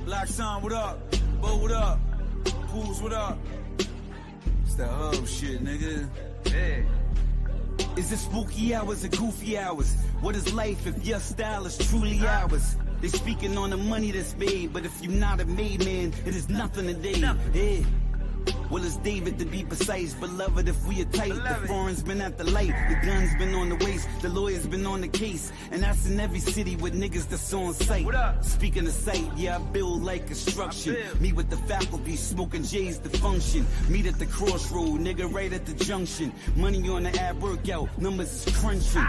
Black Sign, what up? Bo, what up? Pools, what up? It's that hub shit, nigga. Yeah. Is it spooky hours or goofy hours? What is life if your style is truly ours? They speaking on the money that's made, but if you're not a made man, it is nothing today. Yeah. Well, it's David to be precise, beloved if we are tight. The foreign's been at the light, the gun's been on the waist, the lawyer's been on the case, and that's in every city with niggas that's on sight. Speaking of sight, yeah, I build like construction. Me with the faculty, smoking J's to function. Meet at the crossroad, nigga, right at the junction. Money on the ad workout, numbers is crunching.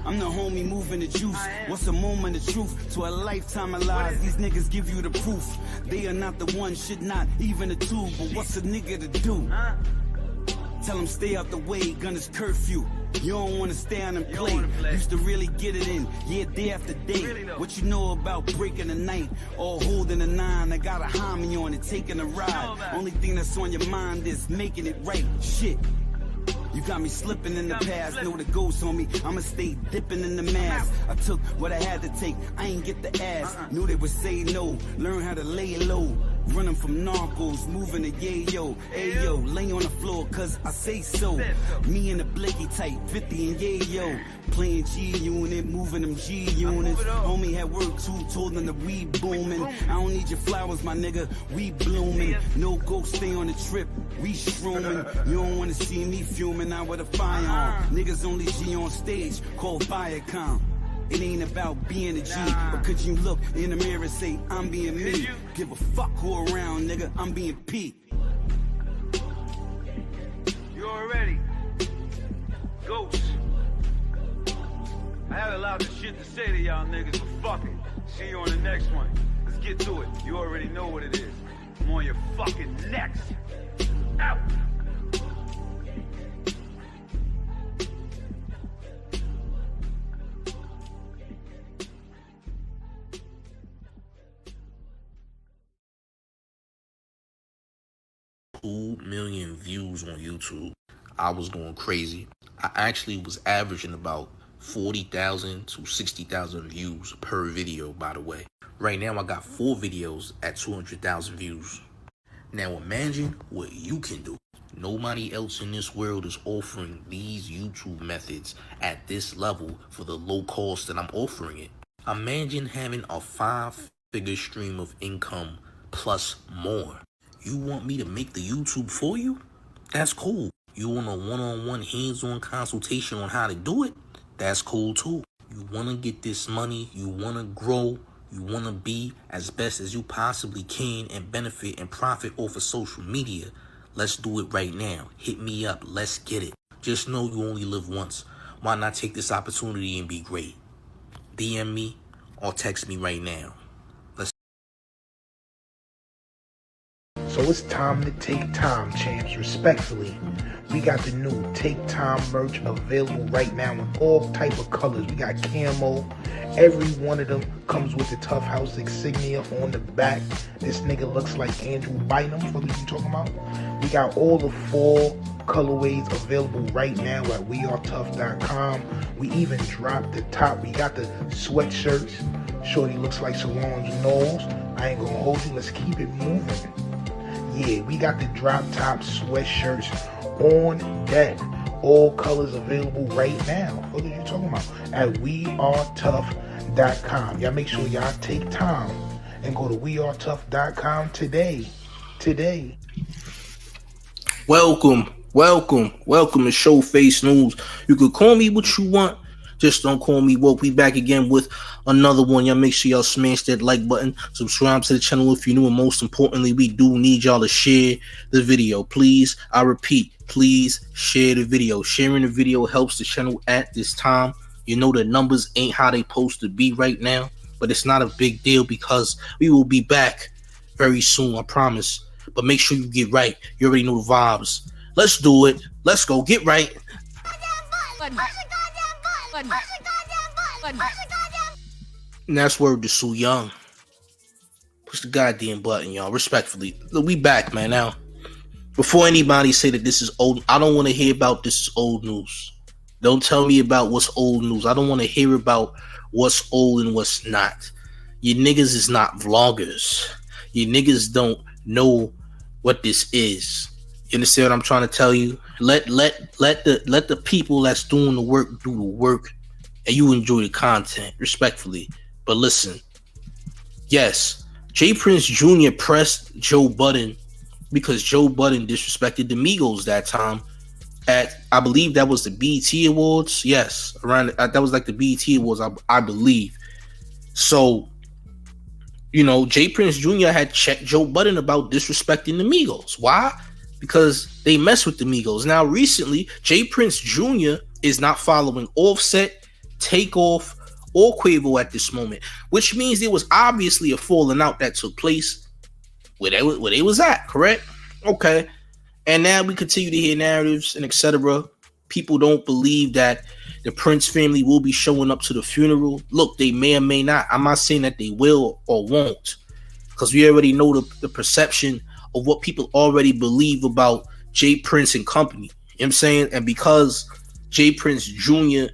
I'm the homie moving the juice. What's a moment of truth to a lifetime of lies? These niggas give you the proof. They are not the one, shit not even a two. But what's a nigga to do? Tell them stay out the way, gun is curfew. You don't wanna stand and play. Used to really get it in, yeah, day after day. What you know about breaking the night or holding a 9? I got a homie on it, taking a ride. Only thing that's on your mind is making it right. Shit. You got me slipping in the past, know the ghost on me, I'ma stay dipping in the mask. I took what I had to take, I ain't get the ass. Knew they would say no, learn how to lay low. Running from narcos, moving to yayo. Ayo, lay on the floor cause I say so. Me and the blicky type, 50 and yayo. Playing G-Unit, moving them G-Units. Homie had work too, told them the weed booming. I don't need your flowers, my nigga, we blooming. No go, stay on the trip, we shrooming. You don't wanna see me fuming out with a firearm. Niggas only G on stage, called Viacom. It ain't about being a G, but could you look in the mirror and say, I'm being me? Give a fuck who around, nigga, I'm being Pete. You already Ghost. I had a lot of shit to say to y'all niggas, but fuck it. See you on the next one. Let's get to it. You already know what it is. I'm on your fucking necks. Out. Two million views on YouTube. I was going crazy. I actually was averaging about 40,000 to 60,000 views per video, by the way. Right now, I got 4 videos at 200,000 views. Now imagine what you can do. Nobody else in this world is offering these YouTube methods at this level for the low cost that I'm offering it. Imagine having a 5-figure stream of income plus more. You want me to make the YouTube for you? That's cool. You want a one-on-one hands-on consultation on how to do it? That's cool too. You want to get this money, you want to grow, you want to be as best as you possibly can and benefit and profit off of social media. Let's do it right now. Hit me up. Let's get it. Just know you only live once. Why not take this opportunity and be great? DM me or text me right now. So it's time to take time, champs. Respectfully, we got the new Take Time merch available right now in all type of colors. We got camo. Every one of them comes with the Tough House insignia on the back. This nigga looks like Andrew Bynum. What are you talking about? We got all the 4 colorways available right now at wearetough.com. We even dropped the top. We got the sweatshirts. Shorty looks like Solange Knowles. I ain't gonna hold you. Let's keep it moving. Yeah, we got the drop top sweatshirts on deck. All colors available right now. What are you talking about? At wearetough.com. Y'all make sure y'all take time and go to wearetough.com today. Welcome to Showface News. You could call me what you want. Just don't call me woke. We back again with another one. Y'all make sure y'all smash that like button. Subscribe to the channel if you're new. And most importantly, we do need y'all to share the video. Please, I repeat, please share the video. Sharing the video helps the channel at this time. You know the numbers ain't how they supposed to be right now. But it's not a big deal because we will be back very soon, I promise. But make sure you get right. You already know the vibes. Let's do it. Let's go. Get right. And that's word to Sue Young. Push the goddamn button, y'all. Respectfully. Look, we back, man. Now, before anybody say that this is old, I don't want to hear about this is old news. Don't tell me about what's old news. I don't want to hear about what's old and what's not. You niggas is not vloggers. You niggas don't know what this is. You understand what I'm trying to tell you? Let the people that's doing the work do the work, and you enjoy the content respectfully. But listen, yes, Jay Prince Jr. pressed Joe Budden because Joe Budden disrespected the Migos that time at, I believe that was the BET Awards. Yes, around that was like the BET Awards, I believe. So, you know, Jay Prince Jr. had checked Joe Budden about disrespecting the Migos. Why? Because they mess with the Migos. Now, recently, Jay Prince Jr. is not following Offset, Takeoff, or Quavo at this moment, which means there was obviously a falling out that took place where they was at, correct? Okay. And now we continue to hear narratives and etc. People don't believe that the Prince family will be showing up to the funeral. Look, they may or may not. I'm not saying that they will or won't, because we already know the perception of what people already believe about Jay Prince and company. You know what I'm saying? And because Jay Prince Jr.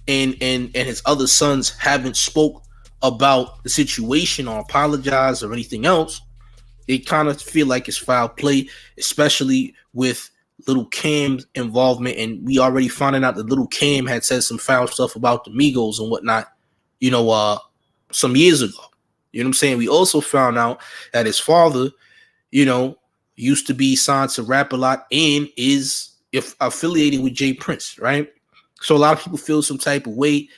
and his other sons haven't spoke about the situation or apologized or anything else, they kind of feel like it's foul play, especially with Little Cam's involvement. And we already finding out that Little Cam had said some foul stuff about the Migos and whatnot, you know, some years ago. You know what I'm saying? We also found out that his father, you know, used to be signed to Rap-A-Lot and is affiliated with Jay Prince, right? So a lot of people feel some type of way.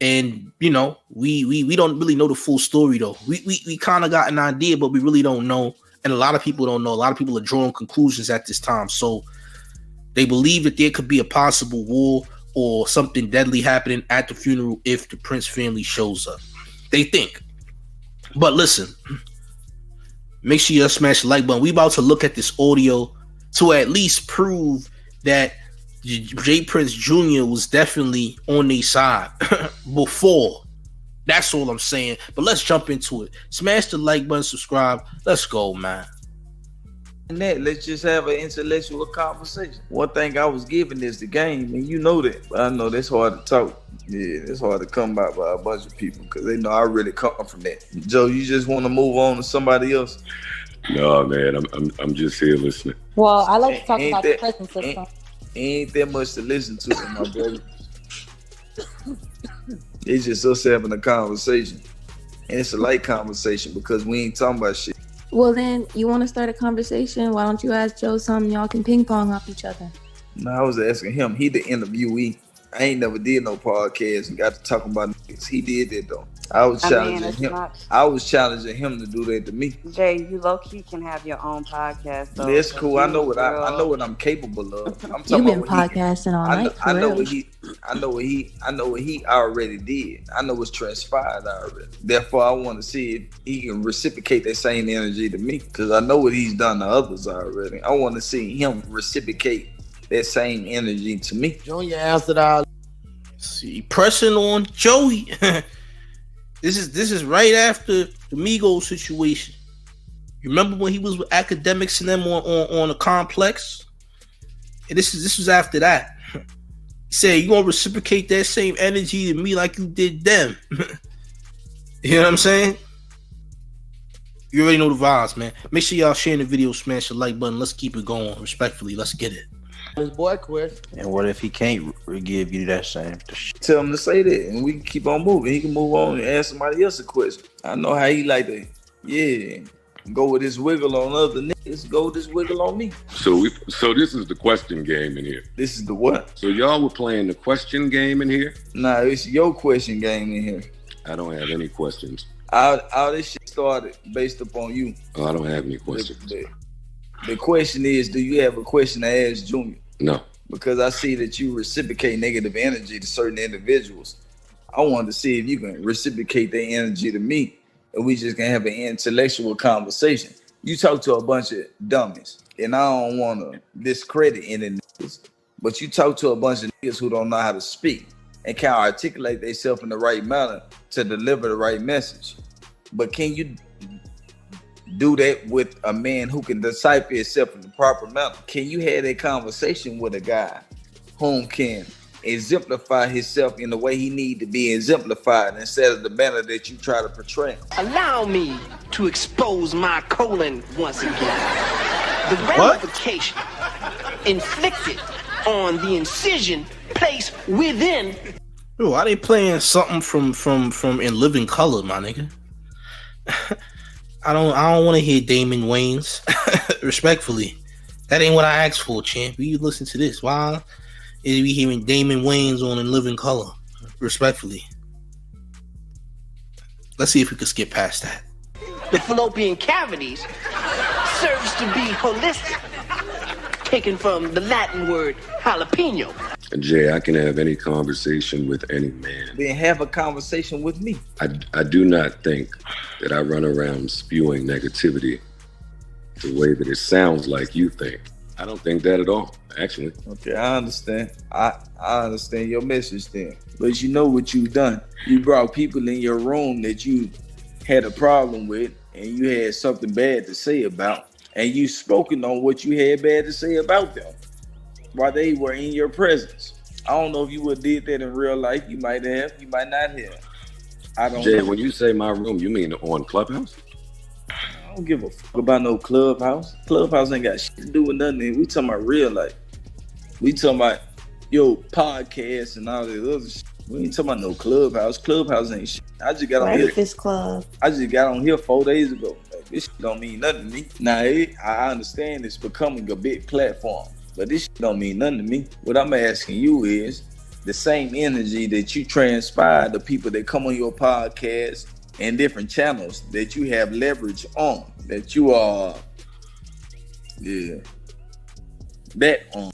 And, you know, we don't really know the full story, though. We kind of got an idea, but we really don't know. And a lot of people don't know. A lot of people are drawing conclusions at this time. So they believe that there could be a possible war or something deadly happening at the funeral if the Prince family shows up. They think. But listen, make sure you smash the like button. We about to look at this audio to at least prove that Jay Prince Jr. was definitely on their side before. That's all I'm saying. But let's jump into it. Smash the like button, subscribe. Let's go, man. And that, let's just have an intellectual conversation. One thing I was given is the game, and you know that. But I know that's hard to talk. Yeah, it's hard to come by a bunch of people because they know I really come from that. Joe, you just want to move on to somebody else? No, man, I'm just here listening. Well, I like to talk about the prison system. Ain't that much to listen to, my brother. It's just us having a conversation. And it's a light conversation because we ain't talking about shit. Well, then, you want to start a conversation? Why don't you ask Joe something? Y'all can ping pong off each other. No, I was asking him. He the interviewee. I ain't never did no podcast and got to talking about niggas. He did that, though. I was challenging him. I was challenging him to do that to me. Jay, you low key can have your own podcast. Though, that's cool. I know what I'm capable of. I'm talking You've been podcasting all night. I know what he already did. I know what's transpired already. Therefore, I want to see if he can reciprocate that same energy to me because I know what he's done to others already. I want to see him reciprocate that same energy to me. Junior answered all. See, pressing on Joey. This is right after the Migos situation. You remember when he was with academics and them on a complex? And this was after that. He said, you gonna reciprocate that same energy to me like you did them. You know what I'm saying? You already know the vibes, man. Make sure y'all sharing the video, smash the like button. Let's keep it going. Respectfully, let's get it. His boy Chris. And what if he can't give you that same? Tell him to say that, and we can keep on moving. He can move on and ask somebody else a question. I know how he like to, go with this wiggle on other niggas. Go with this wiggle on me. So this is the question game in here. This is the what? So y'all were playing the question game in here? Nah, it's your question game in here. I don't have any questions. All this shit started based upon you. Oh, I don't have any questions. The question is, do you have a question to ask Junior? No. Because I see that you reciprocate negative energy to certain individuals. I wanted to see if you can reciprocate that energy to me, and we just can have an intellectual conversation. You talk to a bunch of dummies, and I don't want to discredit any niggas, but you talk to a bunch of niggas who don't know how to speak and can't articulate themselves in the right manner to deliver the right message. But can you do that with a man who can decipher himself in the proper manner? Can you have that conversation with a guy whom can exemplify himself in the way he need to be exemplified instead of the manner that you try to portray. Allow me to expose my colon once again. The ramification inflicted on the incision placed within. Bro, why they playing something from In Living Color, my nigga? I don't want to hear Damon Wayans. Respectfully, that ain't what I asked for, champ. You listen to this. Why is we hearing Damon Wayans on In Living Color? Respectfully, let's see if we can skip past that. The fallopian cavities serves to be holistic, taken from the Latin word jalapeno. Jay, I can have any conversation with any man. Then have a conversation with me. I do not think that I run around spewing negativity the way that it sounds like you think. I don't think that at all, actually. Okay, I understand. I understand your message then. But you know what you've done. You brought people in your room that you had a problem with and you had something bad to say about. And you spoken on what you had bad to say about them while they were in your presence. I don't know if you would have did that in real life. You might have. You might not have. I don't Jay, know. when you say my room, you mean on Clubhouse? I don't give a fuck about no Clubhouse. Clubhouse ain't got shit to do with nothing. We talking about real life. We talking about podcasts and all this other shit. We ain't talking about no Clubhouse. Clubhouse ain't shit. I just got on Breakfast Club. I just got on here 4 days ago. Like, this shit don't mean nothing to me. Now, I understand it's becoming a big platform, but this shit don't mean nothing to me. What I'm asking you is the same energy that you transpire the people that come on your podcast and different channels that you have leverage on, that you are, that on.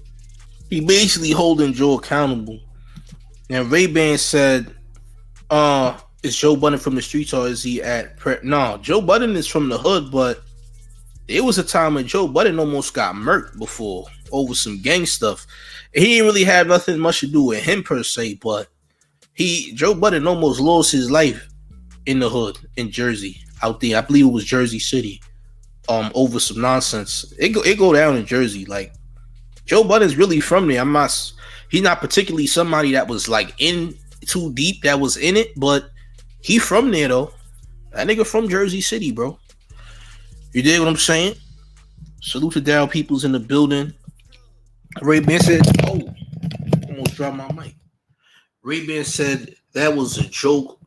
He basically holding Joe accountable. And Ray-Ban said, is Joe Budden from the streets or is he at No, Joe Budden is from the hood, but there was a time when Joe Budden almost got murked before over some gang stuff. He didn't really have nothing much to do with him per se, but Joe Budden almost lost his life in the hood in Jersey out there. I believe it was Jersey City, over some nonsense. It go down in Jersey. Like, Joe Budden's really from there. He's not particularly somebody that was like in too deep that was in it, but he from there though. That nigga from Jersey City, bro. You dig what I'm saying? Salute to Dow Peoples in the building. Ray-Ban said, almost dropped my mic. Ray-Ban said that was a joke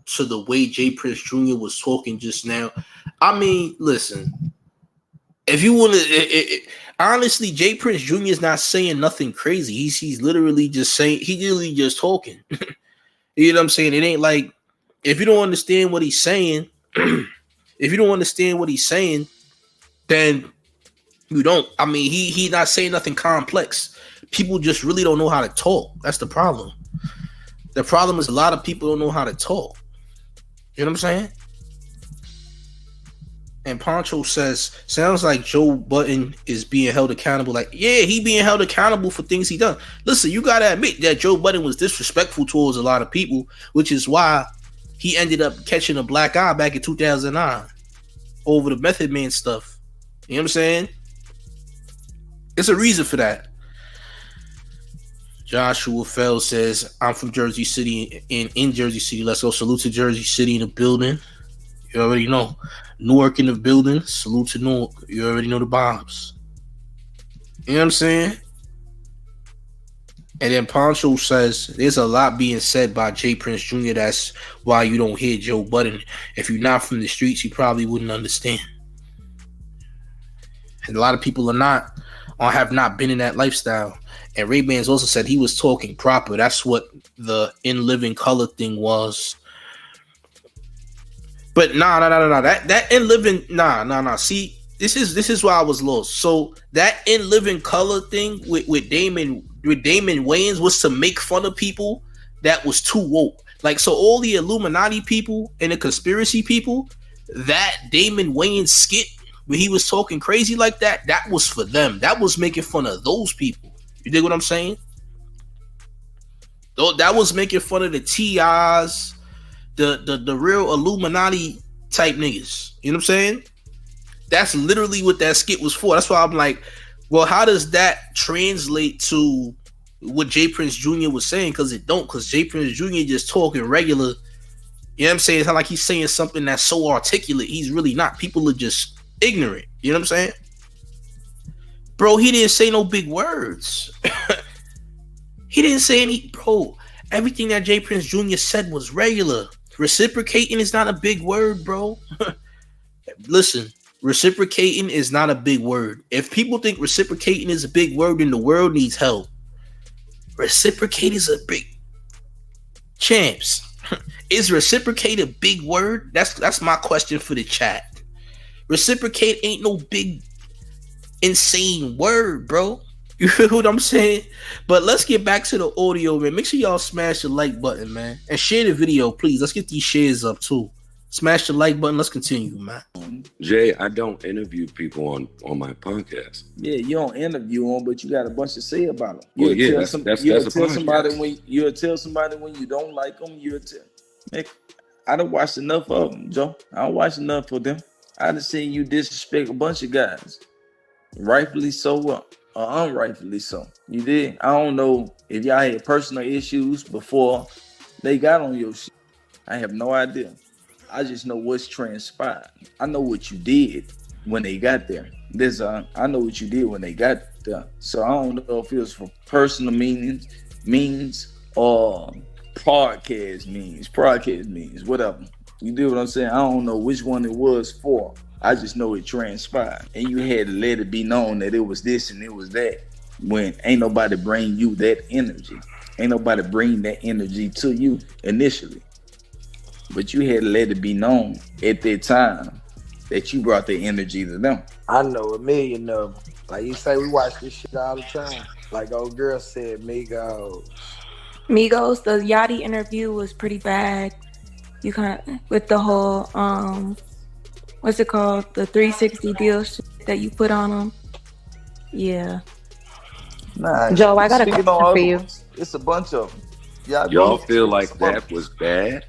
to the way Jay Prince Jr. was talking just now. I mean, listen, if you want to, honestly, Jay Prince Jr. is not saying nothing crazy. He's literally just saying, he's literally just talking. You know what I'm saying? It ain't like, if you don't understand what he's saying, then you don't. I mean, he's not saying nothing complex. People just really don't know how to talk. That's the problem. The problem is a lot of people don't know how to talk. You know what I'm saying? And Poncho says, sounds like Joe Budden is being held accountable. Like, yeah, he being held accountable for things he done. Listen, you got to admit that Joe Budden was disrespectful towards a lot of people, which is why he ended up catching a black eye back in 2009 over the Method Man stuff. You know what I'm saying? It's a reason for that. Joshua Fell says, I'm from Jersey City and in Jersey City. Let's go. Salute to Jersey City in the building. You already know. Newark in the building. Salute to Newark. You already know the vibes. You know what I'm saying? And then Poncho says, there's a lot being said by Jay Prince Jr. That's why you don't hear Joe Budden. If you're not from the streets, you probably wouldn't understand. And a lot of people are not, or have not been in that lifestyle. And Ray-Bans also said he was talking proper. That's what the In Living Color thing was. But nah. That In Living, nah. See, this is why I was lost. So that In Living Color thing with Damon Wayans was to make fun of people that was too woke. Like, so all the Illuminati people and the conspiracy people, that Damon Wayans skit where he was talking crazy like that was for them. That was making fun of those people. You dig what I'm saying? That was making fun of the TIs, the real Illuminati type niggas. You know what I'm saying? That's literally what that skit was for. That's why I'm like, well, how does that translate to what Jay Prince Jr. was saying, because it don't, because Jay Prince Jr. just talking regular. You know what I'm saying? It's not like he's saying something that's so articulate. He's really not. People are just ignorant. You know what I'm saying? Bro, he didn't say no big words. He didn't say any, bro. Everything that Jay Prince Jr. said was regular. Reciprocating is not a big word, bro. Listen, reciprocating is not a big word. If people think reciprocating is a big word, then the world needs help. Reciprocate is a big... Champs. Is reciprocate a big word? That's my question for the chat. Reciprocate ain't no big, insane word, bro. You feel what I'm saying? But let's get back to the audio, man. Make sure y'all smash the like button, man. And share the video, please. Let's get these shares up, too. Smash the like button. Let's continue, man. Jay, I don't interview people on my podcast. Yeah, you don't interview them, but you got a bunch to say about them. Well, You'll that's tell somebody when you don't like them. I done watched enough of them, Joe. I don't watch enough of them. I done seen you disrespect a bunch of guys, rightfully so or unrightfully so. You did. I don't know if y'all had personal issues before they got on your shit. I have no idea. I just know what's transpired. I know what you did when they got there. I know what you did when they got there. So I don't know if it was for personal means or podcast means, whatever. You do what I'm saying? I don't know which one it was for. I just know it transpired. And you had to let it be known that it was this and it was that. When ain't nobody bring you that energy. Ain't nobody bring that energy to you initially. But you had to let it be known at that time that you brought the energy to them. I know a million of them. Like you say, we watch this shit all the time. Like old girl said, Migos. Migos, the Yachty interview was pretty bad. You kind of, with the whole, what's it called? The 360 deal shit that you put on them. Yeah. Nah, Joe, I got a question for you. It's a bunch of them. Y'all feel like that was bad?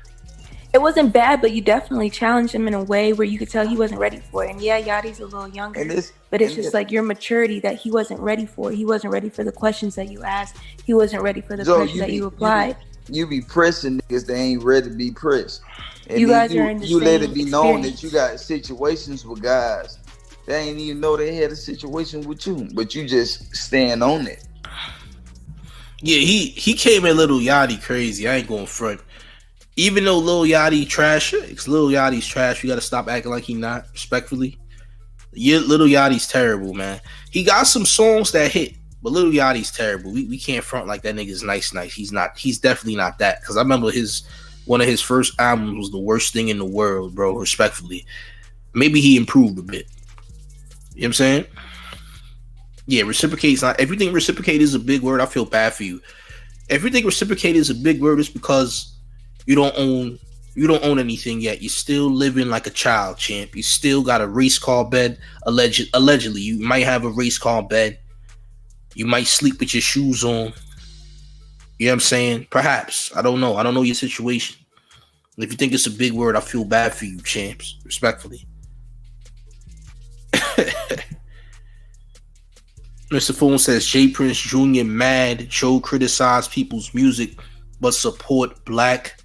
It wasn't bad, but you definitely challenged him in a way where you could tell he wasn't ready for it. And yeah, Yachty's a little younger, but it's just like your maturity that he wasn't ready for. He wasn't ready for the questions that you asked. He wasn't ready for the questions that you applied. You be pressing niggas that ain't ready to be pressed. And you guys are in the you same let it be known experience. that you got situations with guys that ain't even know they had a situation with you, but you just stand on it. Yeah, he came at Lil Yachty crazy. I ain't going front. Even though Lil Yachty trash, because Lil Yachty's trash, you got to stop acting like he not, respectfully. Yeah, Lil Yachty's terrible, man. He got some songs that hit, but Lil Yachty's terrible. We can't front like that nigga's nice. He's not. He's definitely not that. Because I remember one of his first albums was the worst thing in the world, bro, respectfully. Maybe he improved a bit. You know what I'm saying? Yeah, reciprocate's not. Everything reciprocate is a big word. I feel bad for you. Everything reciprocate is a big word is because you don't own anything yet. You're still living like a child, champ. You still got a race car bed. Allegedly, you might have a race car bed. You might sleep with your shoes on. You know what I'm saying? Perhaps. I don't know. I don't know your situation. If you think it's a big word, I feel bad for you, champs. Respectfully. Mr. Phone says Jay Prince Jr. mad. Joe criticized people's music, but support Black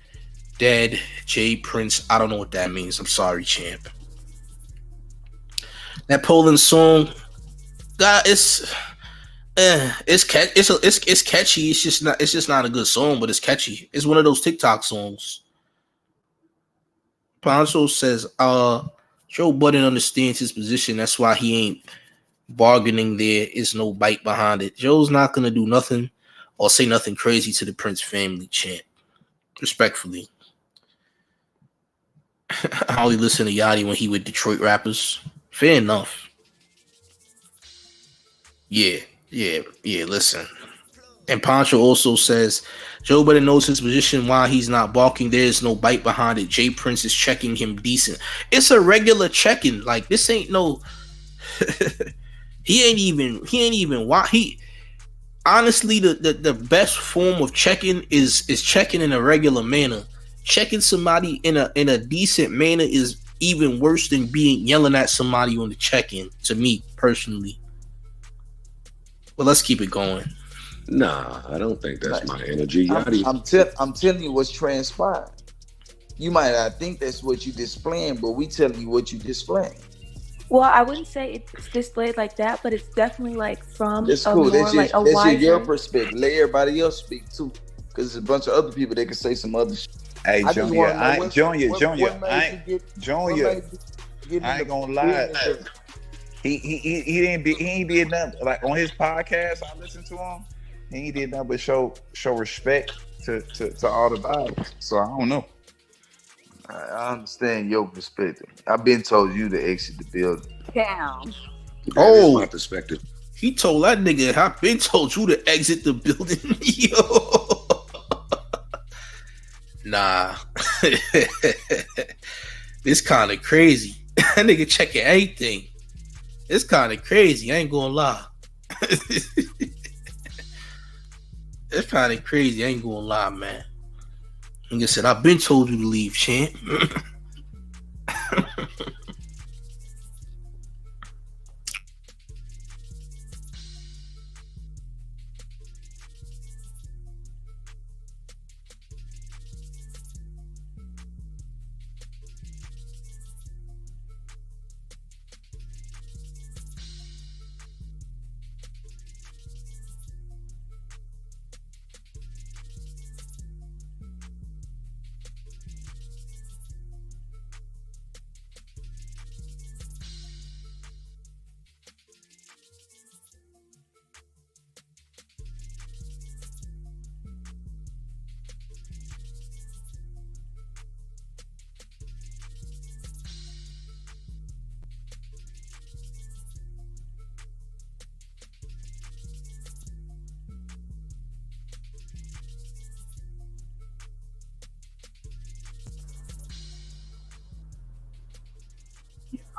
Dead Jay Prince. I don't know what that means. I'm sorry, champ. That Poland song, God, it's catchy. It's just not a good song, but it's catchy. It's one of those TikTok songs. Poncho says, Joe Budden understands his position. That's why he ain't bargaining. There is no bite behind it. Joe's not gonna do nothing or say nothing crazy to the Prince family, champ. Respectfully. I only listen to Yachty when he with Detroit rappers. Fair enough. Yeah, listen. And Poncho also says, Joe Budden knows his position, why he's not balking. There's no bite behind it. Jay Prince is checking him decent. It's a regular checking. Like, this ain't no... he ain't even... Why he... Honestly, the best form of checking is checking in a regular manner. Checking somebody in a decent manner is even worse than yelling at somebody on the check-in, to me, personally. But let's keep it going. Nah, I don't think that's my energy. I'm telling you what's transpired. You might not think that's what you displaying, but we telling you what you displaying. Well, I wouldn't say it's displayed like that, but it's definitely like from that's cool. That's like a wiser... your perspective. Let everybody else speak too, because there's a bunch of other people that can say some other shit. Hey, Junior, I ain't gonna lie. He ain't did nothing. Like on his podcast, I listened to him. He ain't did nothing but show respect to all the vibes. So I don't know. I understand your perspective. I've been told you to exit the building. Damn. That is my perspective. He told that nigga, I've been told you to exit the building. Yo. Nah. This kind of crazy. That nigga checking everything. It's kind of crazy. I ain't gonna lie. It's kind of crazy. I ain't gonna lie, man. Nigga said, I've been told you to leave, champ.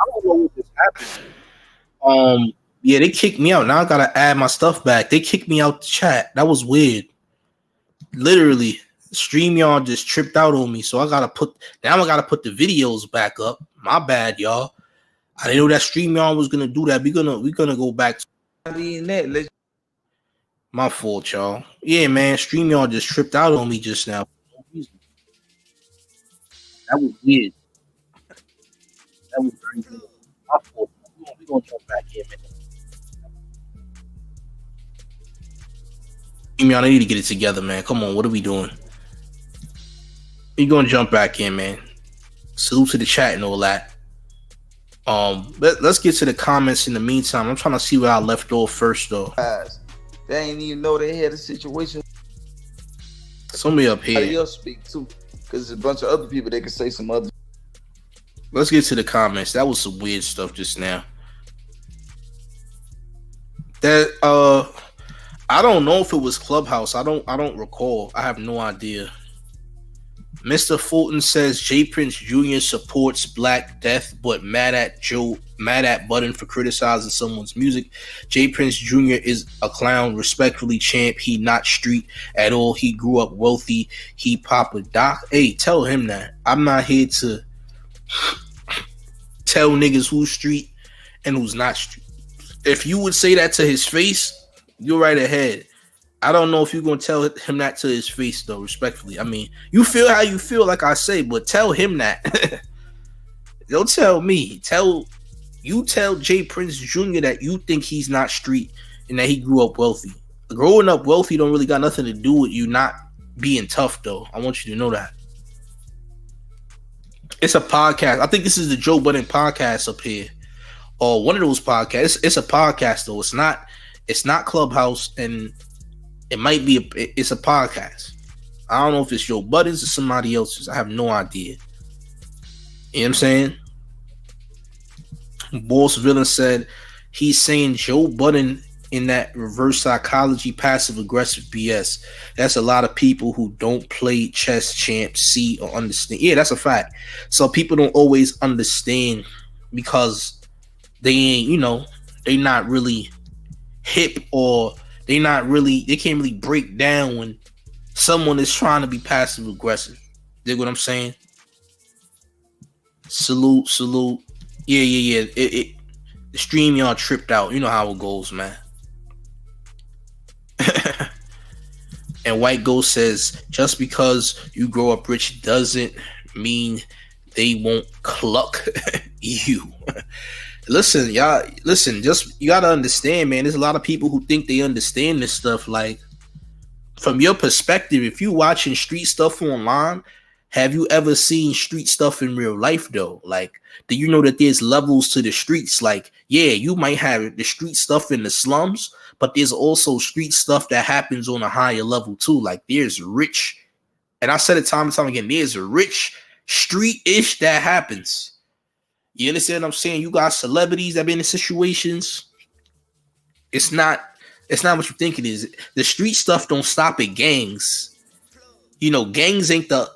I don't know what just happened. Yeah, they kicked me out. Now I gotta add my stuff back. They kicked me out the chat. That was weird. Literally, StreamYard just tripped out on me. So I gotta put the videos back up. My bad, y'all. I didn't know that StreamYard was gonna do that. We're gonna go back to my fault, y'all. Yeah, man. StreamYard just tripped out on me just now. That was weird. That was very good. My fault. We're gonna jump back in, man. I need to get it together, man. Come on, what are we doing? We're gonna jump back in, man. Salute to the chat and all that. Let's get to the comments in the meantime. I'm trying to see where I left off first, though. They ain't even know they had a situation. Somebody up here. Somebody else speak too, because there's a bunch of other people that can say some other. Let's get to the comments. That was some weird stuff just now. That I don't know if it was Clubhouse. I don't recall. I have no idea. Mr. Fulton says J. Prince Jr. supports Black Death, but mad at Budden for criticizing someone's music. J. Prince Jr. is a clown. Respectfully, champ. He not street at all. He grew up wealthy. He Papa Doc. Hey, tell him that. I'm not here to tell niggas who's street and who's not street. If you would say that to his face, you're right ahead. I don't know if you're going to tell him that to his face, though, respectfully. I mean, you feel how you feel, like I say, but tell him that. Don't tell me. Tell J. Prince Jr. that you think he's not street and that he grew up wealthy. Growing up wealthy don't really got nothing to do with you not being tough, though. I want you to know that. It's a podcast. I think this is the Joe Budden podcast up here. Or one of those podcasts. It's a podcast, though. It's not Clubhouse, and it might be it's a podcast. I don't know if it's Joe Budden's or somebody else's. I have no idea. You know what I'm saying? Boss Villain said he's saying Joe Budden in that reverse psychology, passive aggressive BS. That's a lot of people who don't play chess, champ, see or understand. Yeah, that's a fact. So people don't always understand because they ain't, they not really hip, or they can't really break down when someone is trying to be passive aggressive. Dig what I'm saying? Salute. Yeah. The StreamYard tripped out. You know how it goes, man. And White Ghost says, just because you grow up rich doesn't mean they won't cluck you. Listen, y'all, just you gotta understand, man, there's a lot of people who think they understand this stuff. Like, from your perspective, if you watching street stuff online, have you ever seen street stuff in real life though? Like, do you know that there's levels to the streets? Like, yeah, you might have the street stuff in the slums, but there's also street stuff that happens on a higher level too. Like, there's rich, and I said it time and time again, there's a rich street-ish that happens. You understand what I'm saying? You got celebrities that been in situations. It's not what you think it is. The street stuff don't stop at gangs. You know, gangs ain't the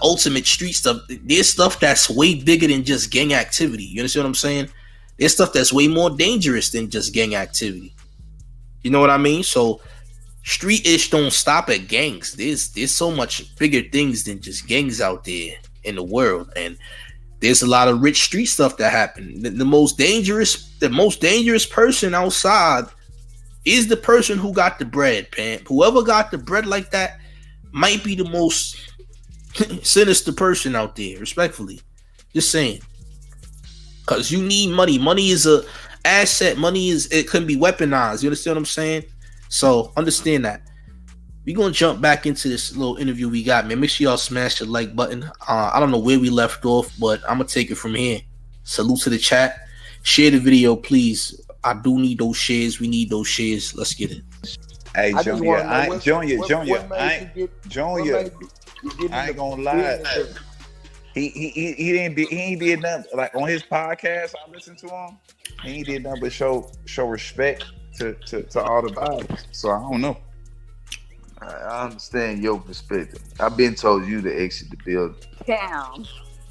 ultimate street stuff. There's stuff that's way bigger than just gang activity. You understand what I'm saying? There's stuff that's way more dangerous than just gang activity. You know what I mean? So street-ish don't stop at gangs. There's so much bigger things than just gangs out there in the world. And there's a lot of rich street stuff that happen. The most dangerous person outside is the person who got the bread, man. Whoever got the bread like that might be the most sinister person out there, respectfully. Just saying. Because you need money. Money is a asset. It can be weaponized. You understand what I'm saying? So understand that. We're going to jump back into this little interview we got, man. Make sure y'all smash the like button. I don't know where we left off, but I'm going to take it from here. Salute to the chat. Share the video, please. I do need those shares. We need those shares. Let's get it. Hey, Junior, I ain't gonna lie. He ain't did nothing. Like, on his podcast, I listened to him. He ain't did nothing but show respect to all the vibes. So I don't know. I understand your perspective. I've been told you to exit the building. Damn.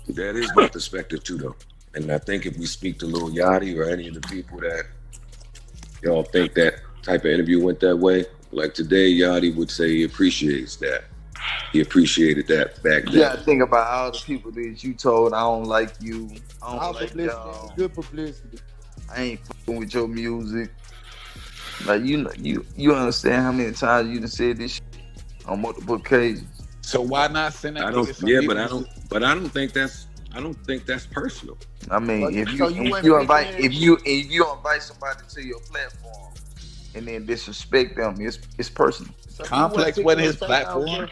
That is my perspective too, though. And I think if we speak to Lil Yachty or any of the people that y'all think that type of interview went that way, like today, Yachty would say he appreciates that. He appreciated that back then. Yeah, think about all the people that you told, I don't like you. I don't like y'all. Good publicity. I ain't fucking with your music. Like, you understand how many times you done said this shit on multiple occasions. So why not send that? But I don't think that's personal. I mean, if you invite somebody to your platform and then disrespect them, it's personal. So Complex wasn't his platform.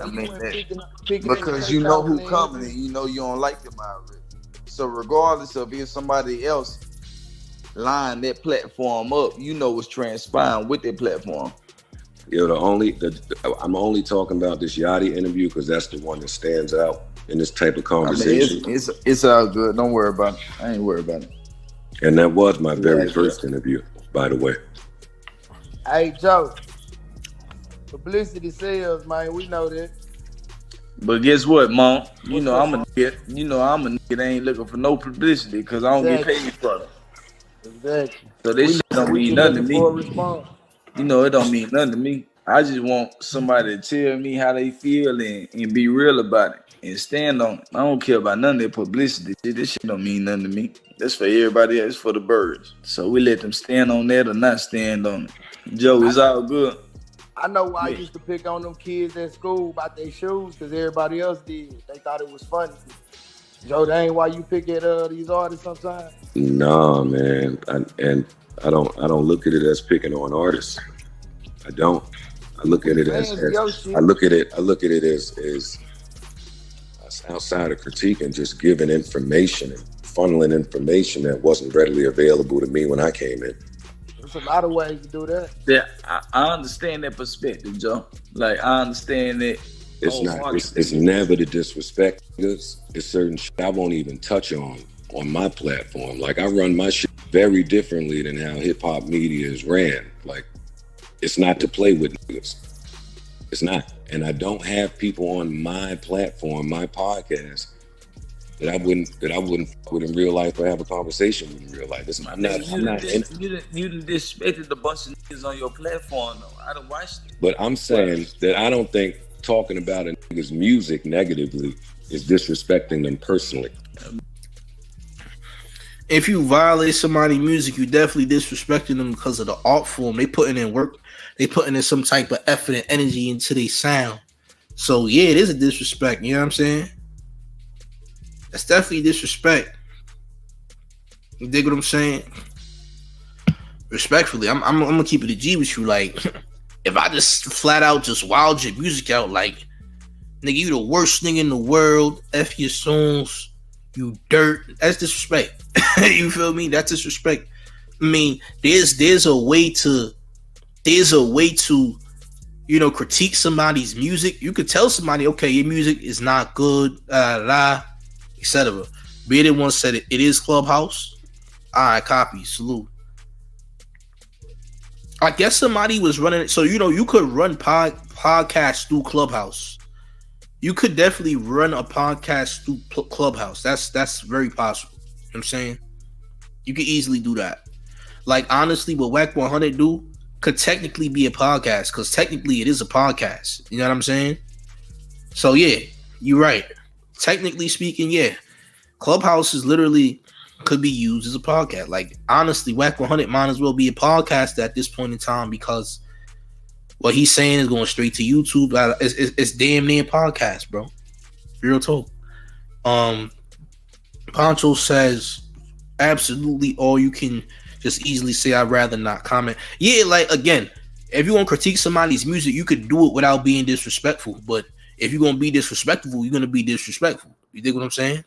I mean, because you know who coming and you know you don't like them already. So regardless of if somebody else line that platform up, you know what's transpiring with that platform. Yeah, I'm only talking about this Yachty interview because that's the one that stands out in this type of conversation. I mean, it's all good. Don't worry about it. I ain't worried about it. And that was my very first interview, by the way. Hey, Joe. Publicity sells, man. We know that. But guess what, Mom? I'm a nigga that ain't looking for no publicity because I don't get paid for it. Exactly. So this shit don't mean nothing to me. It don't mean nothing to me. I just want somebody to tell me how they feel and be real about it and stand on it. I don't care about none of that publicity. This shit don't mean nothing to me. That's for everybody else, for the birds. So we let them stand on that or not stand on it. Joe, it's all good. I know why I used to pick on them kids at school about their shoes because everybody else did. They thought it was funny. Joe, that ain't why you pick at these artists sometimes? Nah, man. I don't look at it as picking on artists. I don't. I look at it as outside of critique and just giving information and funneling information that wasn't readily available to me when I came in. There's a lot of ways to do that. Yeah, I understand that perspective, Joe. Like, I understand that. It's never to disrespect. It's certain shit I won't even touch on my platform. Like, I run my shit very differently than how hip hop media is ran. Like, it's not to play with niggas. It's not. And I don't have people on my platform, my podcast, that I wouldn't fuck with in real life or have a conversation with in real life. You done disrespected a bunch of niggas on your platform, though. I done watched it. But I'm saying that I don't think talking about a nigga's music negatively is disrespecting them personally. If you violate somebody's music, you definitely disrespecting them because of the art form. They putting in work. they putting in some type of effort and energy into their sound. So yeah, it is a disrespect. You know what I'm saying? That's definitely disrespect. You dig what I'm saying? Respectfully, I'm gonna keep it a G with you. Like, if I just flat out just wild your music out, like, nigga, you the worst nigga in the world. F your songs, you dirt. That's disrespect. You feel me? That's disrespect. I mean, there's a way to, you know, critique somebody's music. You could tell somebody, okay, your music is not good, etc. Be it once said it is Clubhouse. All right, copy, salute. I guess somebody was running it. So, you know, you could run podcasts through Clubhouse. You could definitely run a podcast through Clubhouse. That's very possible. You know what I'm saying? You could easily do that. Like, honestly, what Whack 100 do could technically be a podcast, because technically it is a podcast. You know what I'm saying? So, yeah, you're right. Technically speaking, yeah. Clubhouse is literally could be used as a podcast. Like, honestly, Whack 100 might as well be a podcast at this point in time, because what he's saying is going straight to YouTube. It's damn near podcast, bro. Real talk. Poncho says, absolutely, or you can just easily say, I'd rather not comment. Yeah, like, again, if you want to critique somebody's music, you could do it without being disrespectful. But if you're going to be disrespectful, you're going to be disrespectful. You dig what I'm saying?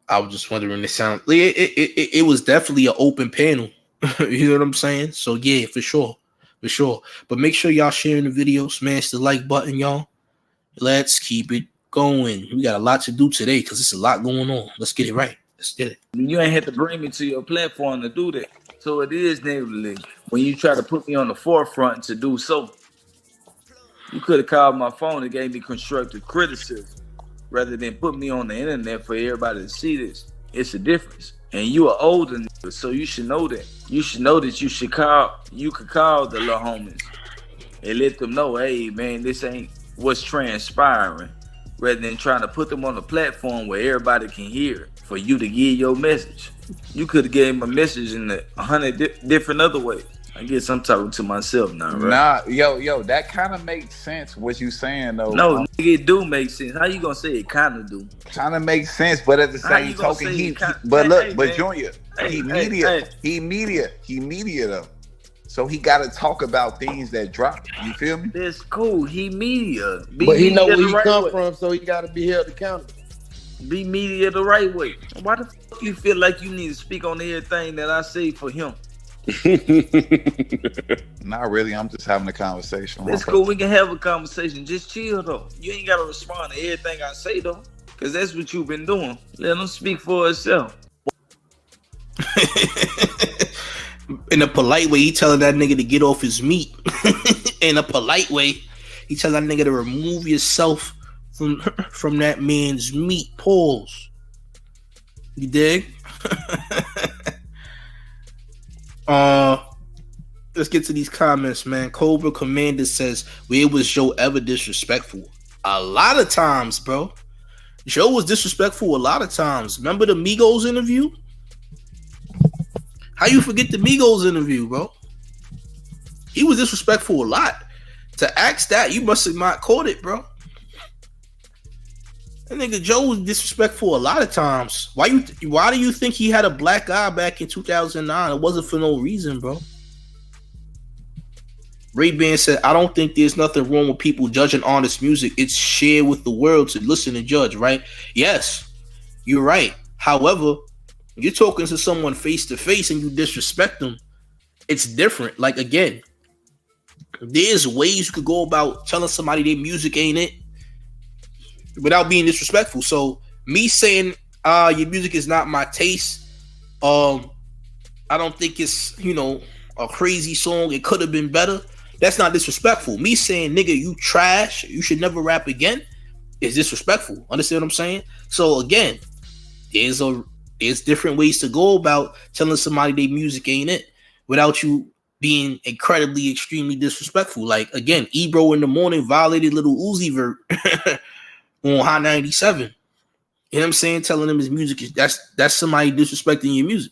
I was just wondering the sound. It was definitely an open panel. You know what I'm saying? So yeah, for sure. But make sure y'all sharing the video, smash the like button, y'all. Let's keep it going. We got a lot to do today because it's a lot going on. Let's get it right. Let's get it. You ain't had to bring me to your platform to do that. So it is negatively when you try to put me on the forefront to do so. You could have called my phone and gave me constructive criticism, rather than put me on the internet for everybody to see this. It's a difference. And you are older, so you should know that. You should know that you could call the little homies and let them know, hey, man, this ain't what's transpiring, rather than trying to put them on a platform where everybody can hear for you to give your message. You could have gave them a message in 100 different other ways. I guess I'm talking to myself now, right? Nah, yo, that kind of makes sense what you saying though. No, nigga, it do make sense. How you gonna say it kind of do? Kind of makes sense, but at the same token, Junior, he media though. So he got to talk about things that drop. You feel me? That's cool. He media, but he know where he come from, so he got to be held accountable. Be media the right way. Why the fuck you feel like you need to speak on everything that I say for him? Not really. I'm just having a conversation. That's cool. We can have a conversation. Just chill though. You ain't gotta respond to everything I say though, because that's what you've been doing. Let him speak for himself. In a polite way, he telling that nigga to get off his meat. In a polite way, he telling that nigga to remove yourself from that man's meat. Pause. You dig? Let's get to these comments, man. Cobra Commander says, where was Joe ever disrespectful? A lot of times, bro. Joe was disrespectful a lot of times. Remember the Migos interview? How you forget the Migos interview, bro? He was disrespectful a lot. To ask that, you must have not caught it, bro. That nigga Joe was disrespectful a lot of times. Why do you think he had a black eye back in 2009? It wasn't for no reason, bro. Ray-Ban said, I don't think there's nothing wrong with people judging artists' music. It's shared with the world to listen and judge, right? Yes, you're right. However, you're talking to someone face to face and you disrespect them, it's different. Like, again, there's ways you could go about telling somebody their music ain't it without being disrespectful. So me saying your music is not my taste, I don't think it's, a crazy song, it could have been better, that's not disrespectful. Me saying, nigga, you trash, you should never rap again, is disrespectful. Understand what I'm saying? So again, there's different ways to go about telling somebody their music ain't it without you being incredibly, extremely disrespectful. Like, again, Ebro in the morning violated Little Uzi Vert on High 97. You know what I'm saying? Telling him his music is that's somebody disrespecting your music.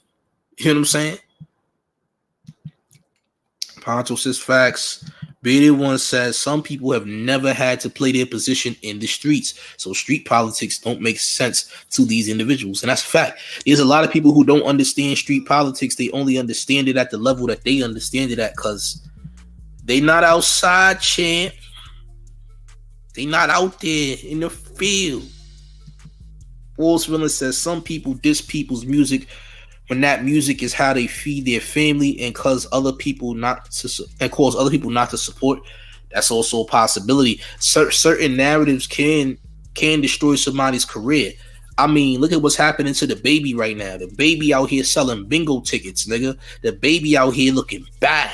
You know what I'm saying? Poncho says facts. Bearded One says some people have never had to play their position in the streets, so street politics don't make sense to these individuals, and that's a fact. There's a lot of people who don't understand street politics. They only understand it at the level that they understand it at, because they not outside, champ. They not out there in the field. Wolves Villain says some people diss people's music when that music is how they feed their family and cause other people not to support. That's also a possibility. Certain narratives can destroy somebody's career. I mean, look at what's happening to DaBaby right now. DaBaby out here selling bingo tickets, nigga. DaBaby out here looking bad.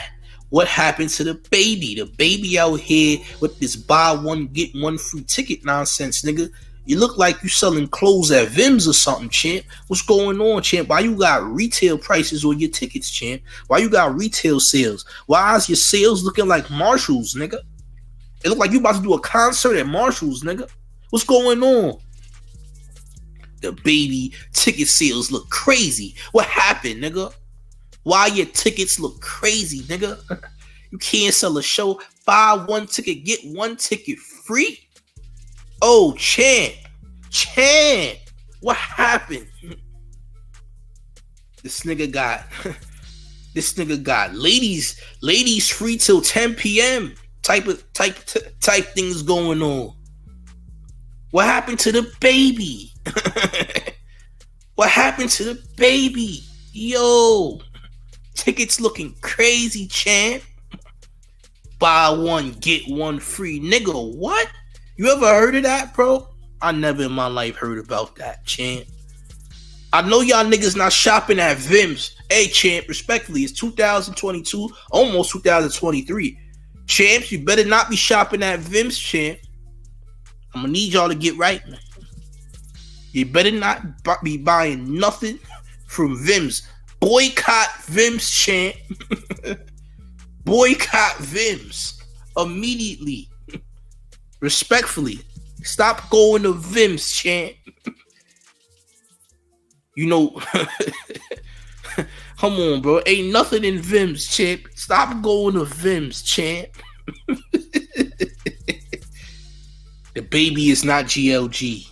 What happened to DaBaby? DaBaby out here with this buy one get one free ticket nonsense, nigga. You look like you selling clothes at Vim's or something, champ. What's going on, champ? Why you got retail prices on your tickets, champ? Why you got retail sales? Why is your sales looking like Marshall's, nigga? It look like you about to do a concert at Marshall's, nigga. What's going on? DaBaby ticket sales look crazy. What happened, nigga? Why your tickets look crazy, nigga? You can't sell a show. Buy one ticket, get one ticket free? Oh, champ, what happened? This nigga got ladies free till 10 p.m. type things going on. What happened to DaBaby? What happened to DaBaby? Yo, tickets looking crazy, champ. Buy one, get one free. Nigga, what? You ever heard of that, bro? I never in my life heard about that, champ. I know y'all niggas not shopping at Vim's. Hey, champ, respectfully, it's 2022, almost 2023. Champs, you better not be shopping at Vim's, champ. I'm gonna need y'all to get right, man. You better not be buying nothing from Vim's. Boycott Vim's, champ. Boycott Vim's immediately. Respectfully, stop going to Vim's, champ. You know, come on, bro. Ain't nothing in Vim's, champ. Stop going to Vim's, champ. DaBaby is not GLG.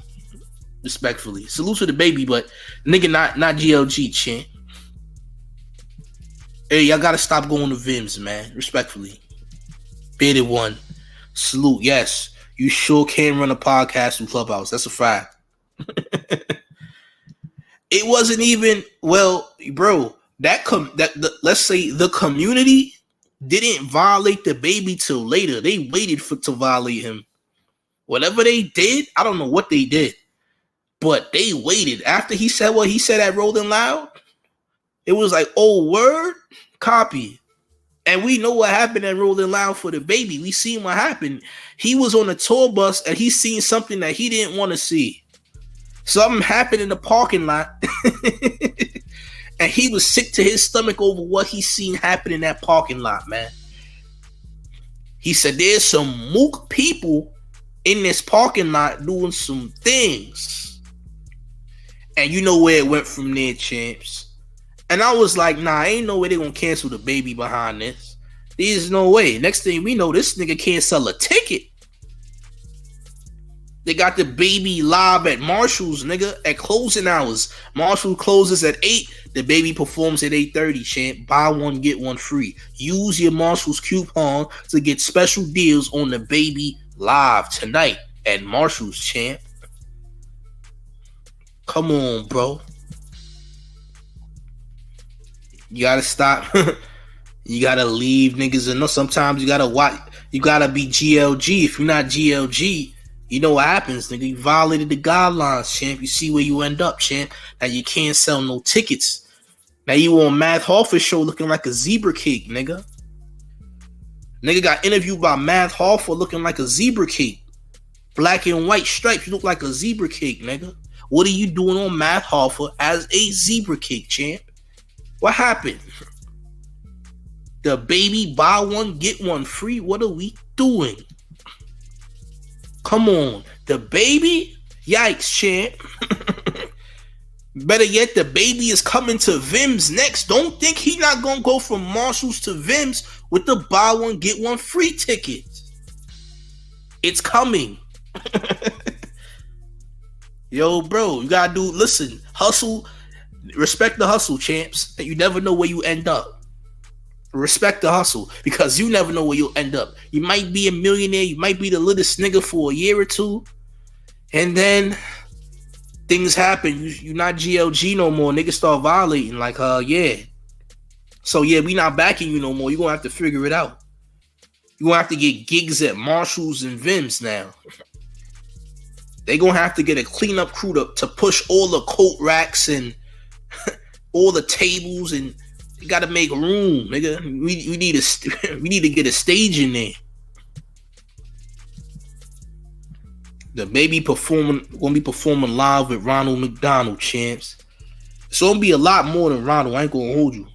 Respectfully. Salute to DaBaby, but nigga not GLG, champ. Hey, y'all gotta stop going to Vim's, man. Respectfully. Bearded One. Salute, yes. You sure can run a podcast from Clubhouse. That's a fact. It wasn't even, well, bro, let's say the community didn't violate DaBaby till later. They waited to violate him. Whatever they did, I don't know what they did, but they waited. After he said what he said at Rolling Loud, it was like, oh, word, copy. And we know what happened at Rolling Loud for DaBaby. We seen what happened. He was on a tour bus and he seen something that he didn't want to see. Something happened in the parking lot. And he was sick to his stomach over what he seen happen in that parking lot, man. He said there's some mook people in this parking lot doing some things. And you know where it went from there, champs. And I was like, nah, ain't no way they gonna cancel DaBaby behind this. There's no way. Next thing we know, this nigga can't sell a ticket. They got DaBaby live at Marshall's, nigga, at closing hours. Marshall closes at 8. DaBaby performs at 8:30, champ. Buy one, get one free. Use your Marshall's coupon to get special deals on DaBaby live tonight at Marshall's, champ. Come on, bro. You gotta stop. You gotta leave niggas and sometimes you gotta watch. You gotta be GLG. If you're not GLG, you know what happens, nigga. You violated the guidelines, champ. You see where you end up, champ. Now you can't sell no tickets. Now you on Math Hoffa's show looking like a zebra cake, nigga. Nigga got interviewed by Math Hoffa looking like a zebra cake. Black and white stripes. You look like a zebra cake, nigga. What are you doing on Math Hoffa as a zebra cake, champ? What happened? DaBaby buy one, get one free. What are we doing? Come on. DaBaby? Yikes, champ. Better yet, DaBaby is coming to Vim's next. Don't think he not gonna go from Marshalls to Vim's with the buy one get one free tickets. It's coming. Yo, bro, you gotta listen, hustle, respect the hustle, champs. You never know where you end up. Respect the hustle, because you never know where you'll end up. You might be a millionaire, you might be the littlest nigga for a year or two, and then things happen. You're not GLG no more. Niggas start violating. Like, yeah. So, yeah, we not backing you no more. You're going to have to figure it out. You're going to have to get gigs at Marshalls and Vim's now. They're going to have to get a cleanup crew to push all the coat racks and all the tables, and you got to make room, nigga. We need to get a stage in there. DaBaby gonna be performing live with Ronald McDonald, champs. It's gonna be a lot more than Ronald. I ain't gonna hold you.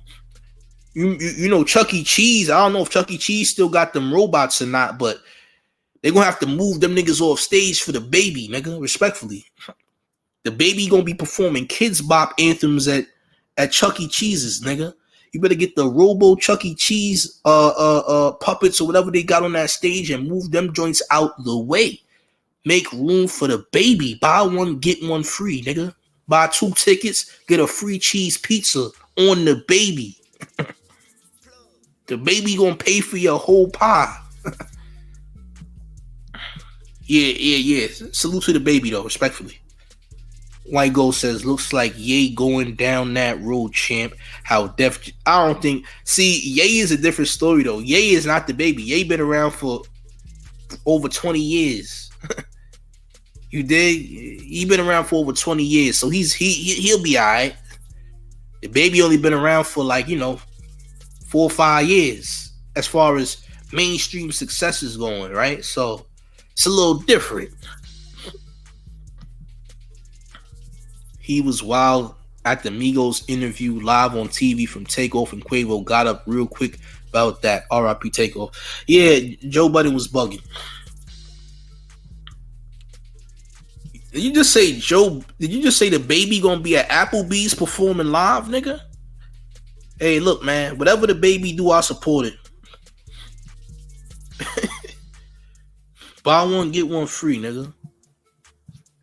You know Chuck E. Cheese. I don't know if Chuck E. Cheese still got them robots or not, but they're gonna have to move them niggas off stage for DaBaby, nigga. Respectfully, DaBaby gonna be performing Kids Bop anthems at Chuck E. Cheese's, nigga. You better get the Robo Chuck E. Cheese puppets or whatever they got on that stage and move them joints out the way. Make room for DaBaby. Buy one, get one free, nigga. Buy 2 tickets, get a free cheese pizza on DaBaby. DaBaby gonna pay for your whole pie. Yeah. Salute to DaBaby though, respectfully. White Gold says, looks like Ye going down that road, champ. How I don't think. See, Ye is a different story though. Ye is not DaBaby. Ye been around for over 20 years. You dig? He been around for over 20 years, so he'll be all right. DaBaby only been around for 4 or 5 years as far as mainstream success is going, right? So it's a little different. He was wild at the Migos interview live on TV from Takeoff, and Quavo got up real quick about that. R.I.P. Takeoff. Yeah, Joe Budden was bugging. Did you just say DaBaby gonna be at Applebee's performing live, nigga? Hey, look, man. Whatever DaBaby do, I support it. Buy one, get one free, nigga.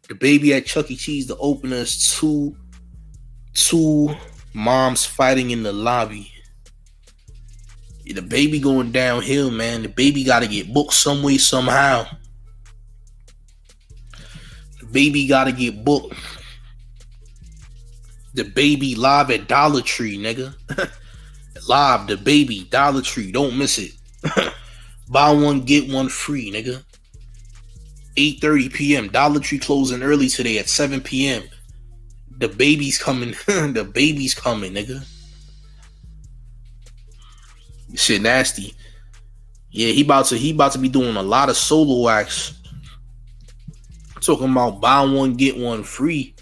DaBaby at Chuck E. Cheese, the openers, two moms fighting in the lobby. Yeah, DaBaby going downhill, man. DaBaby got to get booked some way, somehow. DaBaby got to get booked. DaBaby live at Dollar Tree, nigga. Live, DaBaby, Dollar Tree. Don't miss it. Buy one, get one free, nigga. 8:30 p.m. Dollar Tree closing early today at 7 p.m. DaBaby's coming. DaBaby's coming, nigga. Shit nasty. Yeah, he about to be doing a lot of solo acts. Talking about buy one, get one free.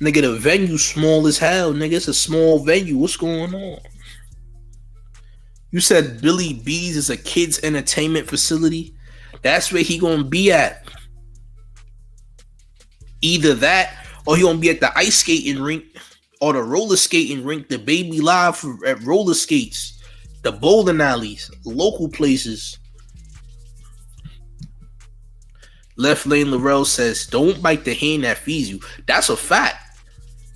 Nigga, the venue small as hell, nigga. It's a small venue. What's going on? You said Billy B's is a kids' entertainment facility. That's where he gonna be at. Either that, or he gonna be at the ice skating rink or the roller skating rink. DaBaby live at roller skates, the bowling alleys, local places. Left Lane Laurel says, "Don't bite the hand that feeds you." That's a fact.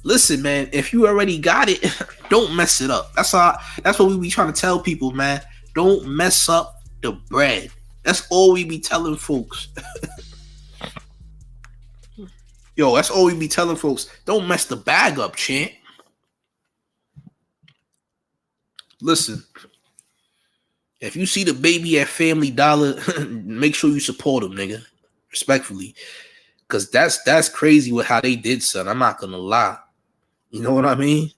Listen, man, if you already got it, don't mess it up. That's what we be trying to tell people, man. Don't mess up the bread. That's all we be telling folks. Yo, that's all we be telling folks. Don't mess the bag up, champ. Listen, if you see DaBaby at Family Dollar, make sure you support him, nigga. Respectfully. Because that's crazy with how they did, son. I'm not going to lie. You know what I mean?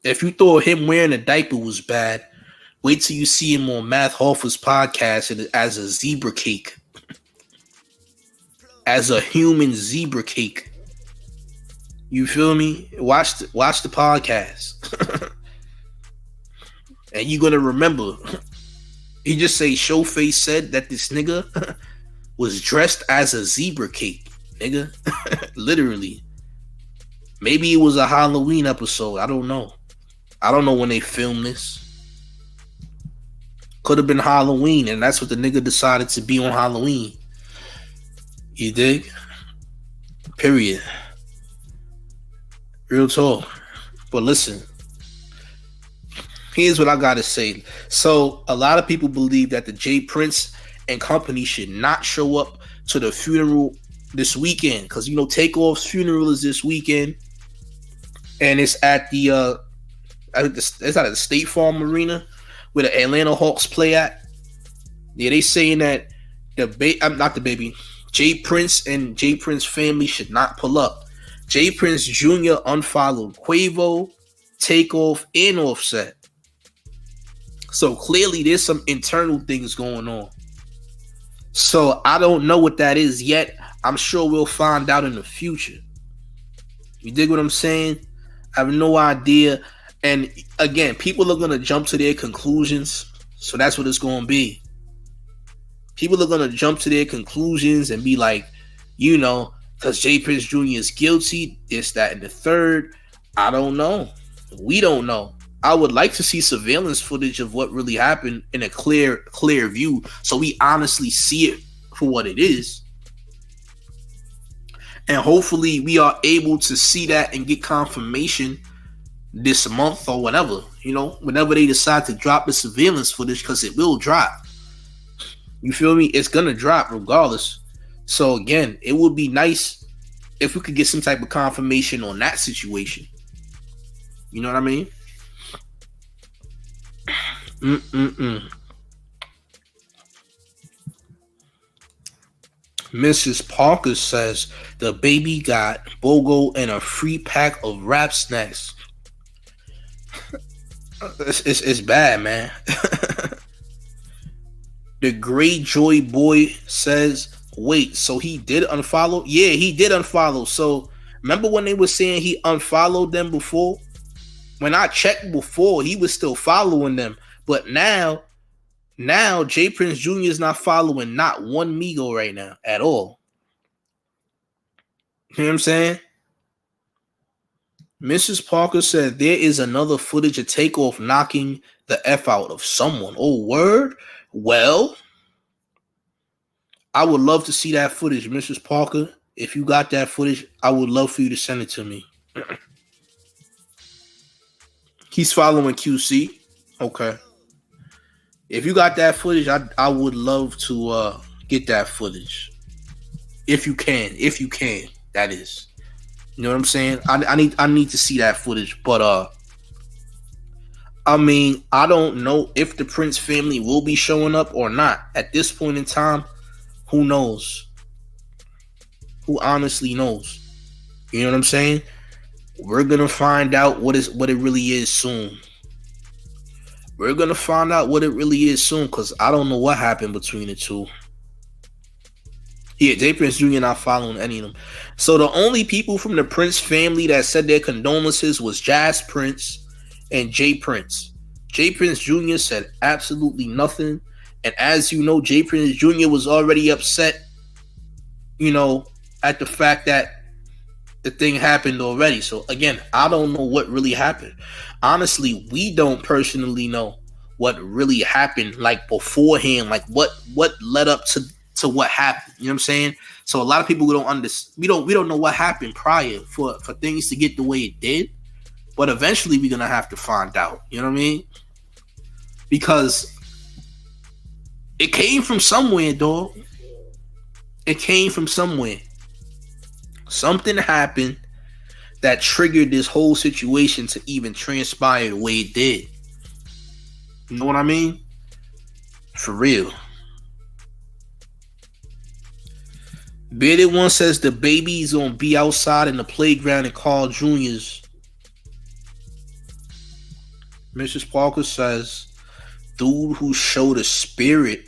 If you thought him wearing a diaper was bad, wait till you see him on Math Hoffa's podcast as a zebra cake. As a human zebra cake. You feel me? Watch the podcast. And you're going to remember. He just say Showface said that this nigga was dressed as a zebra cake. nigga. Literally. Maybe it was a Halloween episode. I don't know. I don't know when they filmed this. Could have been Halloween, and that's what the nigga decided to be on Halloween. You dig? Period. Real talk. But listen, here's what I gotta say. So a lot of people believe that the J Prince and company should not show up to the funeral this weekend, because you know Takeoff's funeral is this weekend, and it's at the it's at the State Farm Arena where the Atlanta Hawks play at. Yeah, they saying that not DaBaby, J Prince and J Prince family should not pull up. J Prince Jr. unfollowed Quavo, Takeoff, and Offset. So clearly there's some internal things going on. So I don't know what that is yet. I'm sure we'll find out in the future. You dig what I'm saying? I have no idea. And again, people are going to jump to their conclusions. So that's what it's going to be. People are going to jump to their conclusions and be like, you know, because J Prince Jr. is guilty, this, that, and the third. I don't know. We don't know. I would like to see surveillance footage of what really happened in a clear view, so we honestly see it for what it is. And hopefully we are able to see that and get confirmation this month or whatever, you know, whenever they decide to drop the surveillance footage, because it will drop. You feel me? It's gonna drop regardless. So again, it would be nice if we could get some type of confirmation on that situation. You know what I mean? Mrs. Parker says DaBaby got BOGO and a free pack of rap snacks. It's bad, man. The Grey Joy Boy says, wait, so he did unfollow? Yeah, he did unfollow. So remember when they were saying he unfollowed them before? When I checked before, he was still following them. But now J Prince Jr. is not following not one Migo right now at all. You know what I'm saying? Mrs. Parker said there is another footage of Takeoff knocking the F out of someone. Oh, word? Well, I would love to see that footage, Mrs. Parker. If you got that footage, I would love for you to send it to me. He's following QC. Okay. If you got that footage, I would love to get that footage. If you can, that is. You know what I'm saying? I need to see that footage. But I mean, I don't know if the Prince family will be showing up or not. At this point in time, who knows? Who honestly knows? You know what I'm saying? We're gonna find out what it really is soon. We're gonna find out what it really is soon, because I don't know what happened between the two. Yeah, J Prince Jr. not following any of them. So the only people from the Prince family that said their condolences was Jazz Prince and J Prince. J Prince Jr. said absolutely nothing. And as you know, J Prince Jr. was already upset, you know, at the fact that the thing happened already. So again, I don't know what really happened. Honestly, we don't personally know what really happened, like beforehand, like what led up to what happened. You know what I'm saying? So a lot of people don't understand. We don't know what happened prior for things to get the way it did. But eventually we're gonna have to find out. You know what I mean? Because it came from somewhere, dog. It came from somewhere. Something happened that triggered this whole situation to even transpire the way it did. You know what I mean? For real. Bearded One says DaBaby's gonna be outside in the playground and Carl Jr.'s. Mrs. Parker says, dude who showed a spirit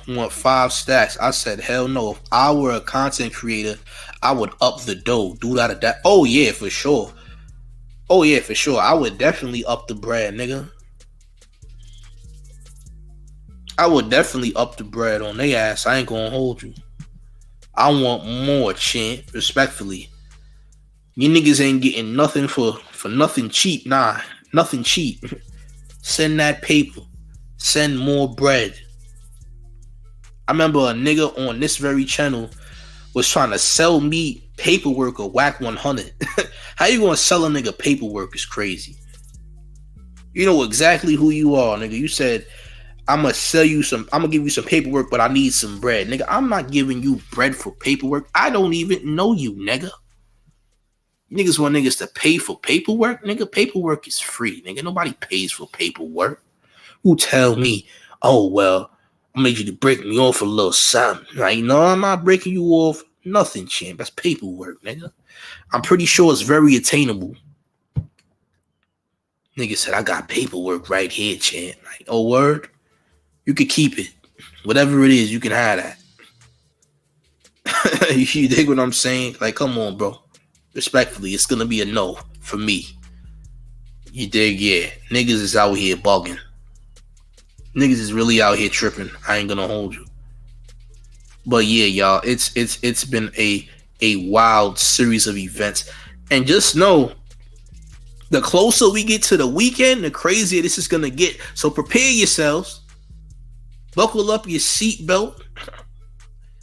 want 5 stacks. I said, hell no. If I were a content creator, I would up the dough. Dude out of that. Oh yeah, for sure. Oh yeah, for sure. I would definitely up the bread, nigga. I would definitely up the bread on their ass. I ain't gonna hold you. I want more, champ. Respectfully. You niggas ain't getting nothing for nothing cheap. Nah, nothing cheap. Send that paper. Send more bread. I remember a nigga on this very channel was trying to sell me paperwork or whack 100. How you gonna sell a nigga paperwork is crazy. You know exactly who you are, nigga. You said, I'm gonna give you some paperwork, but I need some bread. Nigga, I'm not giving you bread for paperwork. I don't even know you, nigga. Niggas want niggas to pay for paperwork? Nigga, paperwork is free, nigga. Nobody pays for paperwork. Who tell me, oh, well, I made you to break me off a little something. Like, no, I'm not breaking you off nothing, champ. That's paperwork, nigga. I'm pretty sure it's very attainable. Nigga said, I got paperwork right here, champ. Like, oh, word? You can keep it. Whatever it is, you can have that. You dig what I'm saying? Like, come on, bro. Respectfully, it's gonna be a no for me. You dig? Yeah. Niggas is out here bugging. Niggas is really out here tripping. I ain't gonna hold you. But yeah, y'all, it's been a wild series of events. And just know, the closer we get to the weekend, the crazier this is gonna get. So prepare yourselves. Buckle up your seatbelt,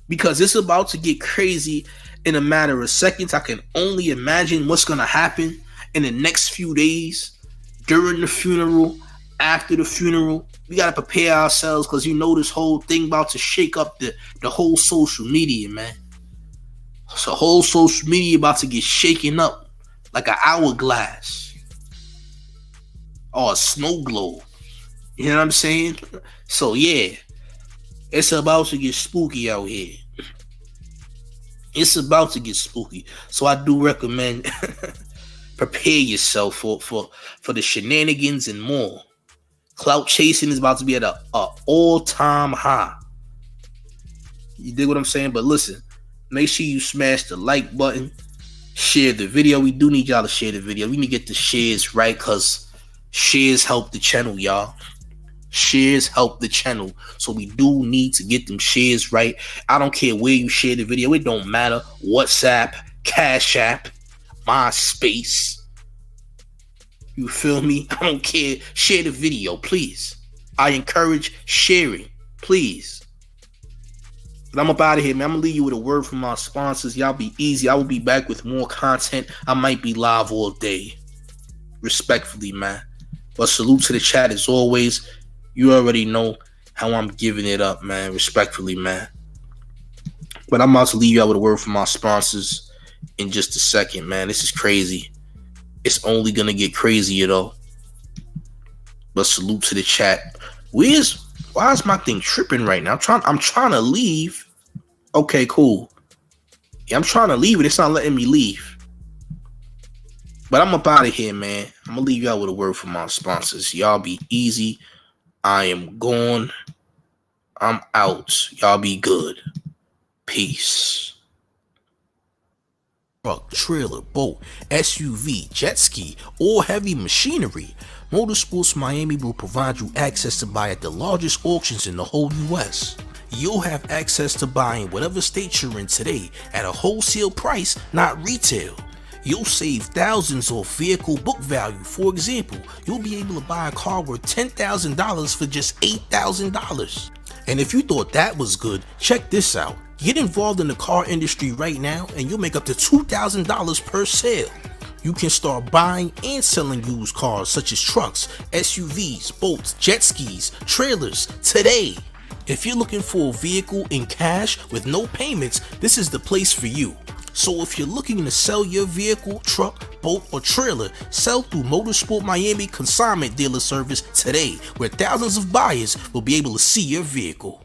because it's about to get crazy in a matter of seconds. I can only imagine what's gonna happen in the next few days, during the funeral, after the funeral. We gotta prepare ourselves, because you know this whole thing about to shake up the whole social media, man. So whole social media about to get shaken up like an hourglass or a snow globe. You know what I'm saying? So yeah, it's about to get spooky out here. It's about to get spooky. So I do recommend prepare yourself for the shenanigans and more. Clout chasing is about to be at a all-time high. You dig what I'm saying? But listen, make sure you smash the like button, share the video. We do need y'all to share the video. We need to get the shares right, because shares help the channel, y'all. Shares help the channel. So we do need to get them shares right. I don't care where you share the video. It don't matter. WhatsApp, Cash App, MySpace. You feel me? I don't care. Share the video, please. I encourage sharing, please. But I'm up out of here, man. I'm going to leave you with a word from my sponsors. Y'all be easy. I will be back with more content. I might be live all day. Respectfully, man. But salute to the chat as always. You already know how I'm giving it up, man. Respectfully, man. But I'm about to leave you out with a word from my sponsors in just a second, man. This is crazy. It's only going to get crazier, though. But salute to the chat. Why is my thing tripping right now? I'm trying to leave. Okay, cool. Yeah, I'm trying to leave it. It's not letting me leave. But I'm up out of here, man. I'm going to leave y'all with a word from my sponsors. Y'all be easy. I am gone. I'm out. Y'all be good. Peace. Truck, trailer, boat, SUV, jet ski, or heavy machinery, Motorsports Miami will provide you access to buy at the largest auctions in the whole US. You'll have access to buying whatever state you're in today at a wholesale price, not retail. You'll save thousands off vehicle book value. For example, you'll be able to buy a car worth $10,000 for just $8,000. And if you thought that was good, check this out. Get involved in the car industry right now and you'll make up to $2,000 per sale. You can start buying and selling used cars such as trucks, SUVs, boats, jet skis, trailers today. If you're looking for a vehicle in cash with no payments, this is the place for you. So if you're looking to sell your vehicle, truck, boat, or trailer, sell through Motorsport Miami Consignment Dealer Service today, where thousands of buyers will be able to see your vehicle.